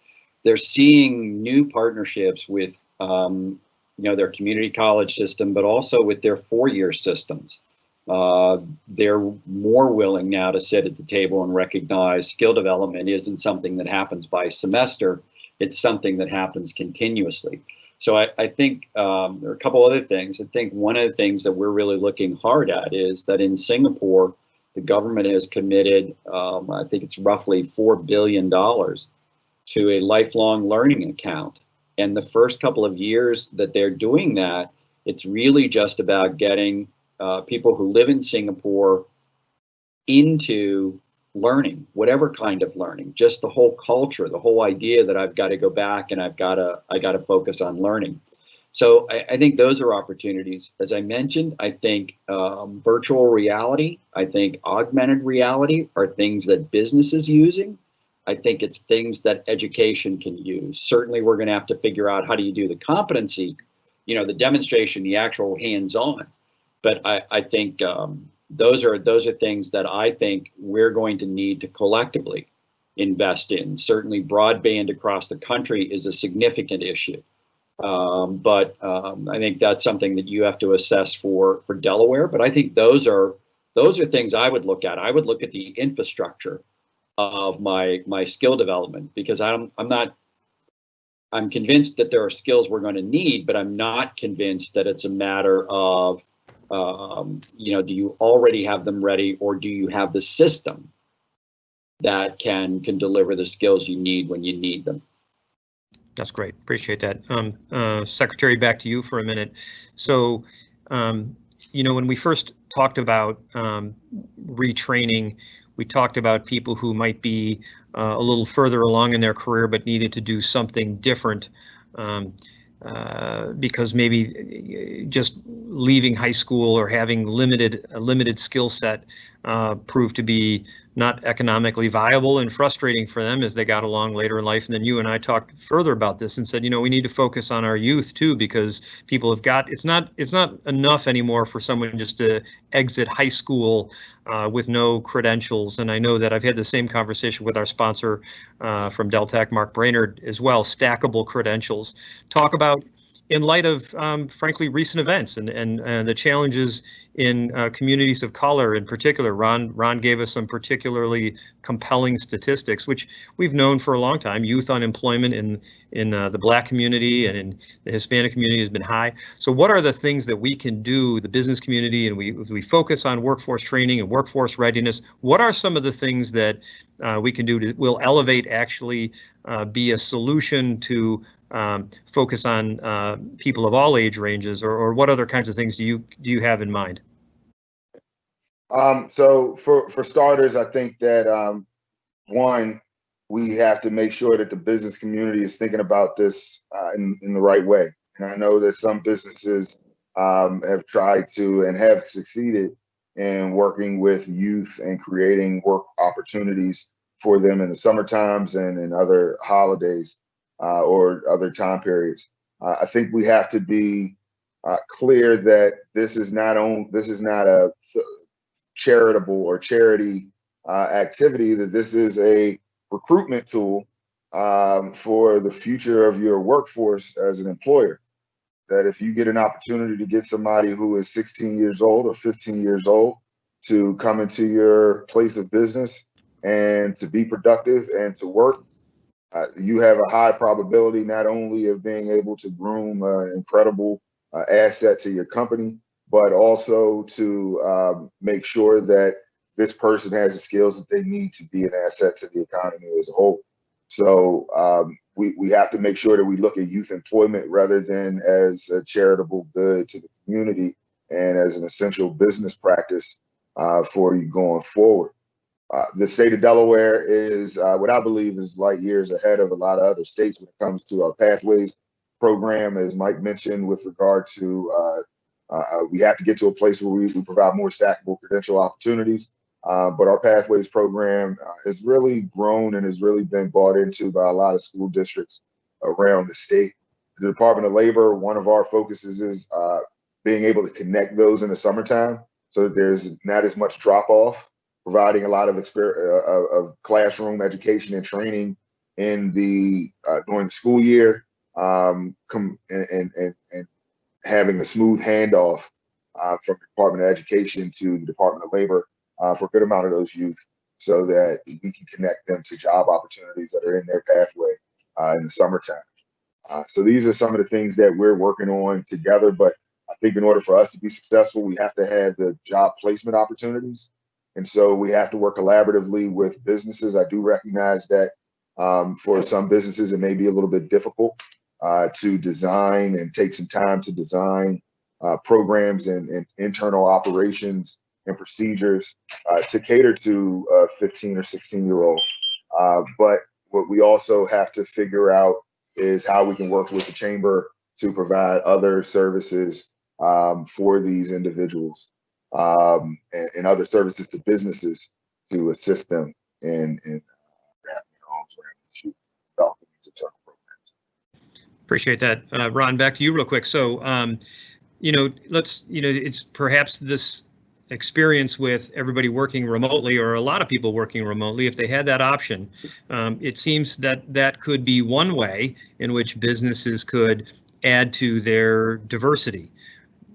D: They're seeing new partnerships with their community college system, but also with their 4-year systems. They're more willing now to sit at the table and recognize skill development isn't something that happens by semester. It's something that happens continuously. So I think there are a couple other things. I think one of the things that we're really looking hard at is that in Singapore, the government has committed, I think it's roughly $4 billion to a lifelong learning account. And the first couple of years that they're doing that, it's really just about getting people who live in Singapore into learning, whatever kind of learning, just the whole culture, the whole idea that I've got to go back and I got to focus on learning. So I think those are opportunities. As I mentioned, I think virtual reality, I think augmented reality are things that business is using. I think it's things that education can use. Certainly, we're going to have to figure out how do you do the competency, the demonstration, the actual hands-on. But I think those are things that I think we're going to need to collectively invest in. Certainly, broadband across the country is a significant issue. But I think that's something that you have to assess for Delaware. But I think those are things I would look at. I would look at the infrastructure of my skill development, because I'm convinced that there are skills we're going to need, but I'm not convinced that it's a matter of do you already have them ready, or do you have the system that can deliver the skills you need when you need them?
A: That's great. Appreciate that. Secretary, back to you for a minute. So, when we first talked about retraining, we talked about people who might be a little further along in their career but needed to do something different because maybe just leaving high school or having a limited skill set proved to be not economically viable and frustrating for them as they got along later in life. And then you and I talked further about this and said, we need to focus on our youth too, because people have it's not enough anymore for someone just to exit high school with no credentials. And I know that I've had the same conversation with our sponsor from Deltec, Mark Brainard, as well, stackable credentials. Talk about, in light of, frankly, recent events and the challenges in communities of color in particular. Ron gave us some particularly compelling statistics, which we've known for a long time. Youth unemployment in the Black community and in the Hispanic community has been high. So what are the things that we can do, the business community, and we focus on workforce training and workforce readiness? What are some of the things that we can do will elevate, actually be a solution to focus on people of all age ranges, or what other kinds of things do you have in mind?
C: So for starters, I think that one, we have to make sure that the business community is thinking about this in the right way. And I know that some businesses have tried to and have succeeded in working with youth and creating work opportunities for them in the summer times and in other holidays or other time periods. I think we have to be clear that this is not a charitable or charity activity, that this is a recruitment tool for the future of your workforce as an employer. That if you get an opportunity to get somebody who is 16 years old or 15 years old to come into your place of business and to be productive and to work, you have a high probability not only of being able to groom an incredible asset to your company, but also to make sure that this person has the skills that they need to be an asset to the economy as a whole. So we have to make sure that we look at youth employment rather than as a charitable good to the community and as an essential business practice for you going forward. The state of Delaware is what I believe is light years ahead of a lot of other states when it comes to our Pathways program, as Mike mentioned, with regard to we have to get to a place where we provide more stackable credential opportunities. But our Pathways program has really grown and has really been bought into by a lot of school districts around the state. The Department of Labor, one of our focuses is being able to connect those in the summertime so that there's not as much drop off, providing a lot of classroom education and training in during the school year, and having a smooth handoff from the Department of Education to the Department of Labor for a good amount of those youth, so that we can connect them to job opportunities that are in their pathway in the summertime. So these are some of the things that we're working on together. But I think in order for us to be successful, we have to have the job placement opportunities. And so we have to work collaboratively with businesses. I do recognize that for some businesses, it may be a little bit difficult to design and take some time to design programs and internal operations and procedures to cater to a 15 or 16-year-old. But what we also have to figure out is how we can work with the chamber to provide other services for these individuals and other services to businesses to assist them in wrapping their arms around issues, developing these internal programs.
A: Appreciate that. Ron, back to you real quick. So, it's perhaps this experience with everybody working remotely, or a lot of people working remotely, if they had that option, it seems that that could be one way in which businesses could add to their diversity.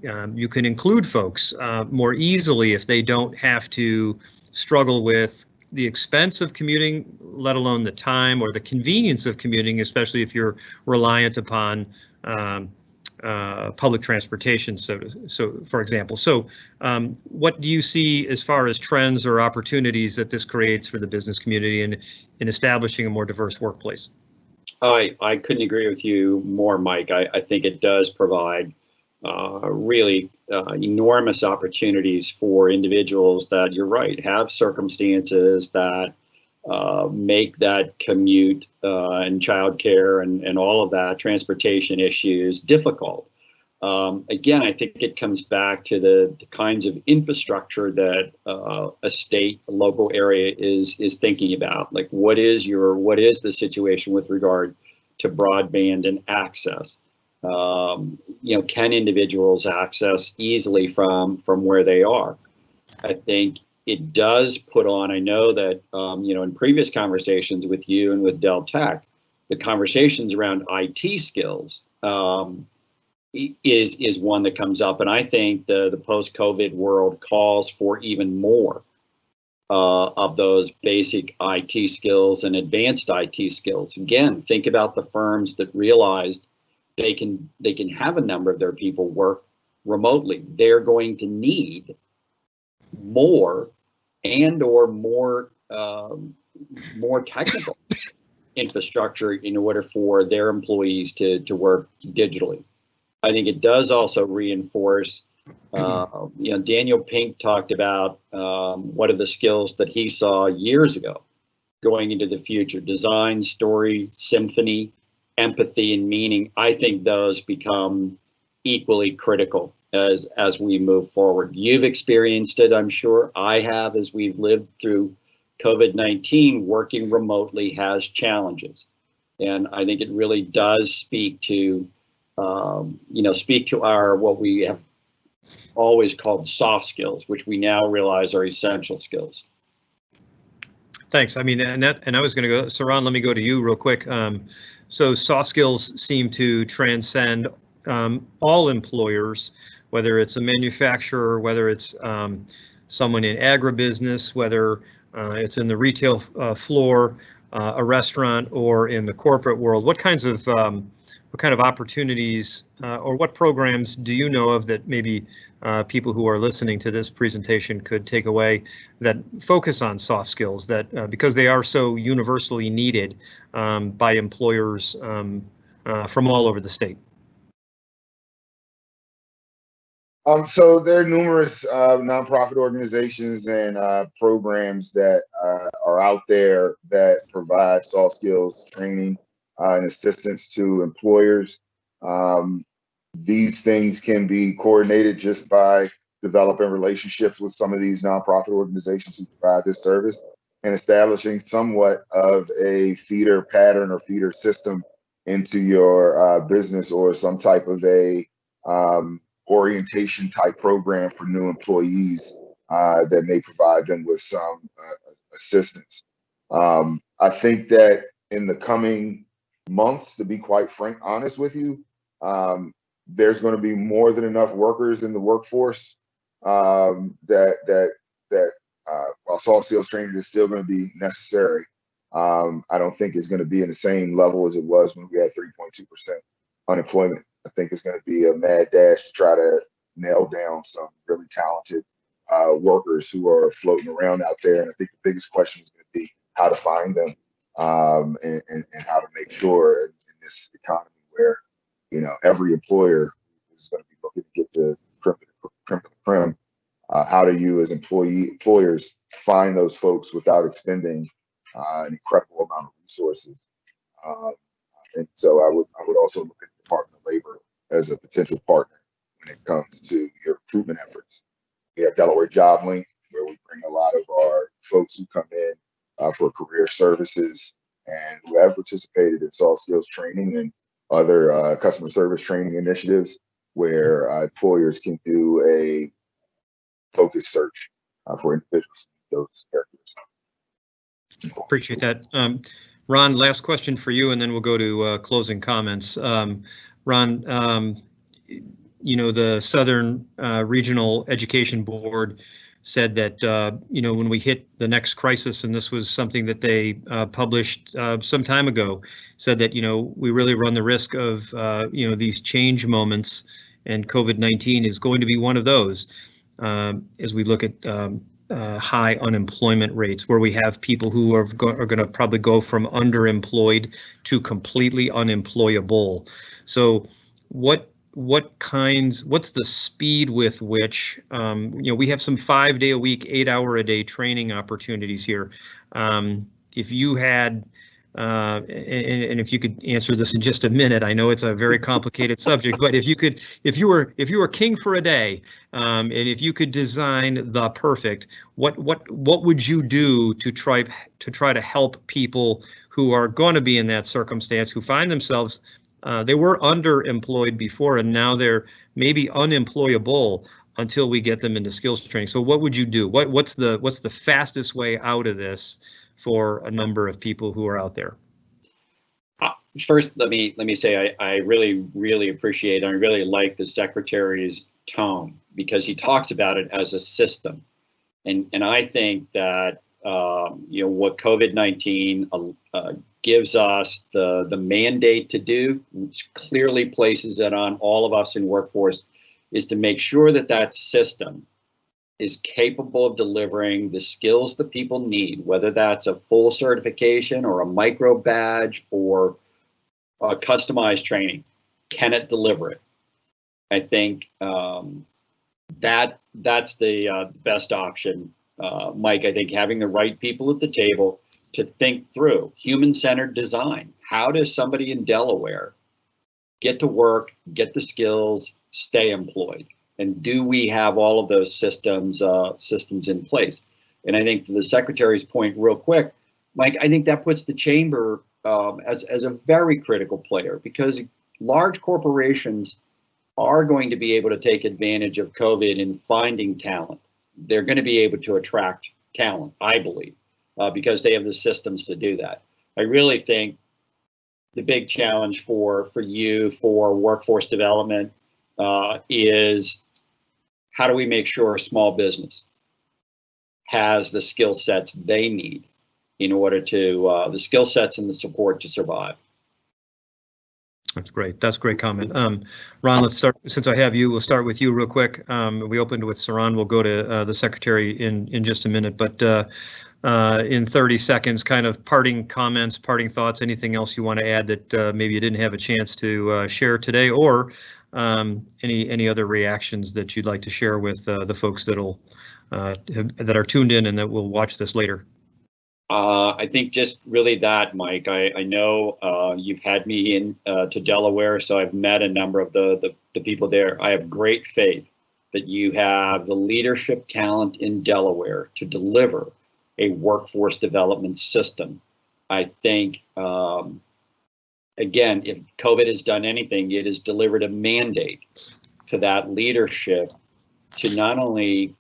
A: You can include folks more easily if they don't have to struggle with the expense of commuting, let alone the time or the convenience of commuting, especially if you're reliant upon public transportation, so for example. So what do you see as far as trends or opportunities that this creates for the business community in establishing a more diverse workplace?
D: I couldn't agree with you more, Mike. I think it does provide really enormous opportunities for individuals that, you're right, have circumstances that make that commute and childcare and all of that, transportation issues, difficult. Again, I think it comes back to the kinds of infrastructure that a state, a local area is thinking about. Like, what is the situation with regard to broadband and access? Can individuals access easily from where they are? I think it does put on, I know that, in previous conversations with you and with Dell Tech, the conversations around IT skills is one that comes up. And I think the post-COVID world calls for even more of those basic IT skills and advanced IT skills. Again, think about the firms that realized they can have a number of their people work remotely. They're going to need more or more technical infrastructure in order for their employees to work digitally. I think it does also reinforce, Daniel Pink talked about what are the skills that he saw years ago going into the future: design, story, symphony, empathy, and meaning. I think those become equally critical as we move forward. You've experienced it, I'm sure. I have, as we've lived through COVID-19. Working remotely has challenges, and I think it really does speak to our, what we have always called soft skills, which we now realize are essential skills.
A: Thanks. I mean, and I was going to go, Cerron, let me go to you real quick. So soft skills seem to transcend all employers, whether it's a manufacturer, whether it's someone in agribusiness, whether it's in the retail floor, a restaurant, or in the corporate world. What kind of opportunities or what programs do you know of that maybe people who are listening to this presentation could take away that focus on soft skills, that because they are so universally needed by employers from all over the state?
C: So there are numerous nonprofit organizations and programs that are out there that provide soft skills training and assistance to employers. These things can be coordinated just by developing relationships with some of these nonprofit organizations who provide this service and establishing somewhat of a feeder pattern or feeder system into your business, or some type of a orientation type program for new employees that may provide them with some assistance. I think that in the coming months, to be quite honest with you, there's going to be more than enough workers in the workforce that while soft skills training is still going to be necessary, I don't think it's going to be in the same level as it was when we had 3.2% unemployment. I think it's going to be a mad dash to try to nail down some really talented workers who are floating around out there. And I think the biggest question is going to be how to find them and how to make sure in this economy where, every employer is going to be looking to get the creme de la creme, how do you as employers find those folks without expending an incredible amount of resources? And so I would also look at the Department of Labor as a potential partner when it comes to your recruitment efforts. We have Delaware Job Link, where we bring a lot of our folks who come in for career services and who have participated in soft skills training and other customer service training initiatives, where employers can do a focused search for individuals with those characteristics.
A: Appreciate that. Ron, last question for you, and then we'll go to closing comments. Ron, you know, the Southern Regional Education Board said that, you know, when we hit the next crisis, and this was something that they published some time ago, said that, you know, we really run the risk of, you know, these change moments, and COVID-19 is going to be one of those as we look at high unemployment rates, where we have people who are going to probably go from underemployed to completely unemployable. So what's the speed with which, you know, we have some 5-day-a-week, 8-hour-a-day training opportunities here. If you had, and if you could answer this in just a minute, I know it's a very complicated subject, but if you were king for a day, and if you could design the perfect, what would you do to try to help people who are going to be in that circumstance, who find themselves, they were underemployed before and now they're maybe unemployable until we get them into skills training? So what would you do? What's the fastest way out of this for a number of people who are out there?
D: First, let me say I really appreciate and I really like the Secretary's tone, because he talks about it as a system, and I think that you know, what COVID-19 gives us the mandate to do, which clearly places it on all of us in workforce, is to make sure that that system is capable of delivering the skills that people need, whether that's a full certification or a micro badge or a customized training. Can it deliver it? I think that's the best option, Mike. I think having the right people at the table to think through human-centered design. How does somebody in Delaware get to work, get the skills, stay employed? And do we have all of those systems in place? And I think to the Secretary's point, real quick, Mike, I think that puts the Chamber as a very critical player, because large corporations are going to be able to take advantage of COVID in finding talent. They're going to be able to attract talent, I believe, because they have the systems to do that. I really think the big challenge for you, for workforce development, is how do we make sure a small business has the skill sets they need in order to, the skill sets and the support to survive.
A: That's great. That's a great comment. Ron, let's start, since I have you, we'll start with you real quick. We opened with Cerron. We'll go to the Secretary in just a minute, but in 30 seconds, kind of parting comments, parting thoughts, anything else you want to add that maybe you didn't have a chance to share today, or any other reactions that you'd like to share with the folks that are tuned in and that will watch this later?
D: I think just really that, Mike. I know you've had me in to Delaware, so I've met a number of the people there. I have great faith that you have the leadership talent in Delaware to deliver a workforce development system. I think, again, if COVID has done anything, it has delivered a mandate to that leadership to not only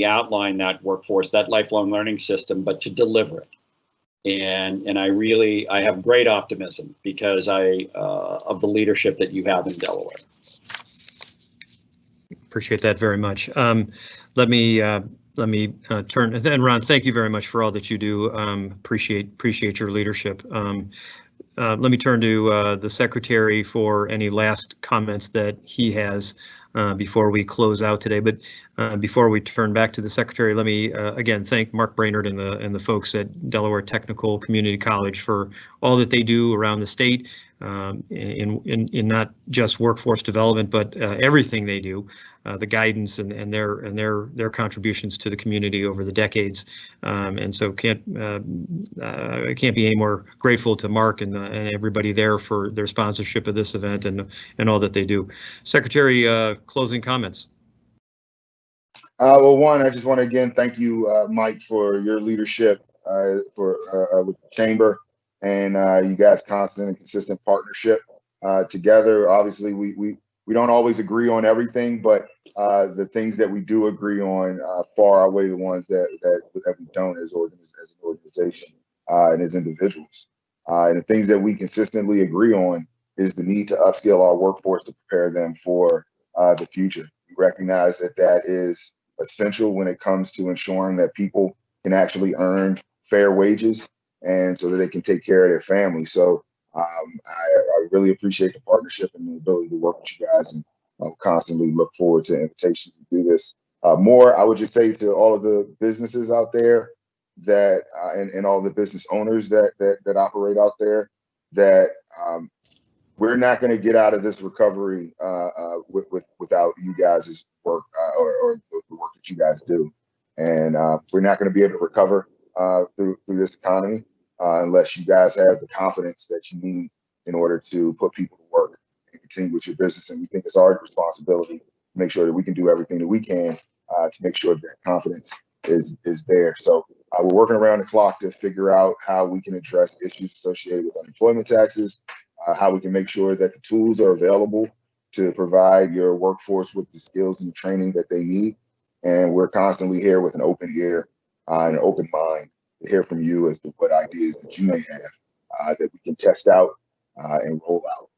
D: outline that workforce, that lifelong learning system, but to deliver it. And I have great optimism because of the leadership that you have in Delaware.
A: Appreciate that very much. Let me turn, and Ron, thank you very much for all that you do. Appreciate your leadership. Let me turn to the Secretary for any last comments that he has before we close out today. But before we turn back to the Secretary, let me again thank Mark Brainard and the folks at Delaware Technical Community College for all that they do around the state. in not just workforce development, but everything they do, the guidance and their contributions to the community over the decades. And so can't be any more grateful to Mark and everybody there for their sponsorship of this event and all that they do. Secretary, closing comments.
C: Well, one, I just want to again thank you, Mike, for your leadership with the chamber and you guys' constant and consistent partnership together. Obviously, we don't always agree on everything, but the things that we do agree on far outweigh the ones that we don't as an organization and as individuals. And the things that we consistently agree on is the need to upskill our workforce to prepare them for the future. We recognize that is essential when it comes to ensuring that people can actually earn fair wages and so that they can take care of their family. So I really appreciate the partnership and the ability to work with you guys, and constantly look forward to invitations to do this more. I would just say to all of the businesses out there that and all the business owners that operate out there that we're not going to get out of this recovery without you guys' work or the work that you guys do. And we're not going to be able to recover through this economy unless you guys have the confidence that you need in order to put people to work and continue with your business. And we think it's our responsibility to make sure that we can do everything that we can to make sure that confidence is there. So we're working around the clock to figure out how we can address issues associated with unemployment taxes, how we can make sure that the tools are available to provide your workforce with the skills and the training that they need. And we're constantly here with an open ear and an open mind to hear from you as to what ideas that you may have that we can test out and roll out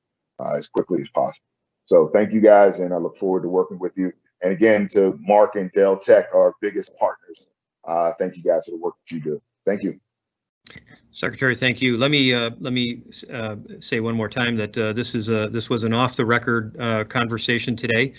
C: as quickly as possible. So thank you guys, and I look forward to working with you. And again, to Mark and Dell Tech, our biggest partners, thank you guys for the work that you do. Thank you.
A: Secretary, thank you. Let me say one more time that this was an off-the-record conversation today.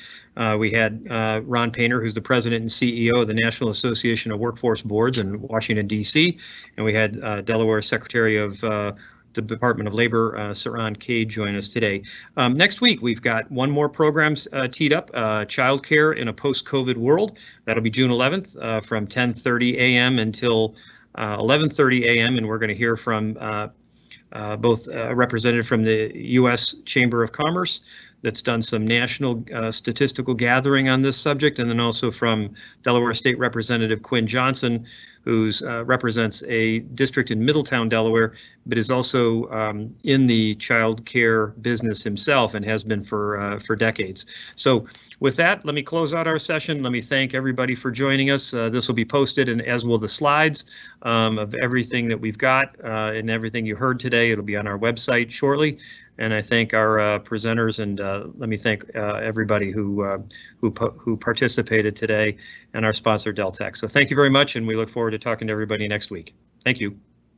A: We had Ron Painter, who's the president and CEO of the National Association of Workforce Boards in Washington, D.C., and we had Delaware Secretary of the Department of Labor, Cerron, Cade, join us today. Next week, we've got one more program teed up, Childcare in a Post-COVID World. That'll be June 11th from 10:30 a.m. until 11:30 a.m. and we're going to hear from both a representative from the U.S. Chamber of Commerce that's done some national statistical gathering on this subject, and then also from Delaware State Representative Quinn Johnson, who represents a district in Middletown, Delaware, but is also in the child care business himself and has been for decades. So with that, let me close out our session. Let me thank everybody for joining us. This will be posted, and as will the slides of everything that we've got and everything you heard today. It'll be on our website shortly. And I thank our presenters, and let me thank everybody who participated today, and our sponsor, Dell Tech. So thank you very much, and we look forward to talking to everybody next week. Thank you.